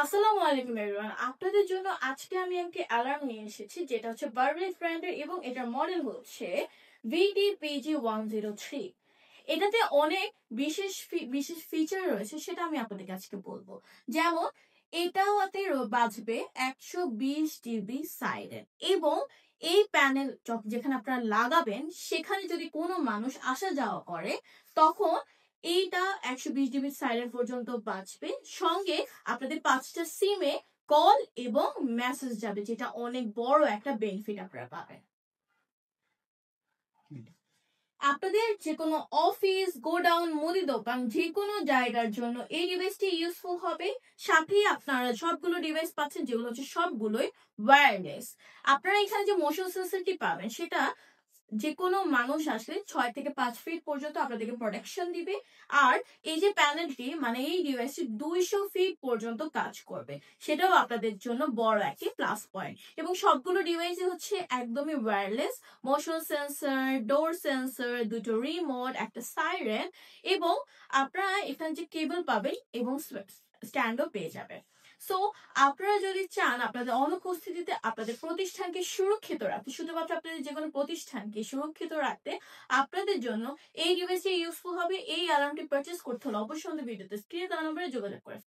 আসসালামু আলাইকুম এভরিওয়ান। আপনাদের জন্য আজকে আমি একটি অ্যালার্ম নিয়ে এসেছি যেটা হচ্ছে বার্গলিস ব্র্যান্ডের এবং এটার মডেল হচ্ছে VDPG103। এটাতে অনেক বিশেষ ফিচার রয়েছে, সেটা আমি আপনাদের আজকে বলবো। যেমন এটাতে বাজবে 120 ডিবি সাইরেন এবং এই প্যানেল যেখানে আপনারা লাগাবেন সেখানে যদি কোনো মানুষ আসা যাওয়া করে তখন এইটা 120 ডিবি সাইলেন্ট পর্যন্ত বাঁচবে। সঙ্গে আপনাদের 5টা সিমে কল এবং মেসেজ যাবে, যেটা অনেক বড় একটা বেনিফিট আপনারা পাবেন। আপনাদের যে কোনো অফিস, গোডাউন, মুদি দোকান যে কোনো জায়গার জন্য এই ডিভাইসটি ইউজফুল হবে। সাথে আপনারা সবগুলো ডিভাইস পাচ্ছেন যেগুলো হচ্ছে সবগুলোই ওয়্যারলেস। আপনারা এখানে যে মোশন সেন্সরটি পাবেন সেটা যে কোনো মানুষ আসলে 6 থেকে 5 ফিট পর্যন্ত আপনাদেরকে প্রোটেকশন দিবে। আর এই যে প্যানেলটি মানে এই ডিভাইসটি 200 ফিট পর্যন্ত কাজ করবে, সেটাও আপনাদের জন্য বড় একটি প্লাস পয়েন্ট। এবং সবগুলো ডিভাইসই হচ্ছে একদমই ওয়্যারলেস, মোশন সেন্সর, ডোর সেন্সর, দুটো রিমোট, একটা সাইরেন এবং আপনারা এখানে যে কেবল পাবেন এবং স্ট্যান্ডও পেয়ে যাবেন। সো আপনারা যদি চান আপনাদের অনুপস্থিতিতে আপনাদের প্রতিষ্ঠানকে সুরক্ষিত রাখতে, শুধুমাত্র আপনাদের যে কোনো প্রতিষ্ঠানকে সুরক্ষিত রাখতে আপনাদের জন্য এই ডিভাইসটি ইউজফুল হবে। এই অ্যালার্মটি পারচেজ করতে হলে অবশ্যই আমাদের ভিডিওতে স্ক্রিনে দেওয়া নম্বরে যোগাযোগ করে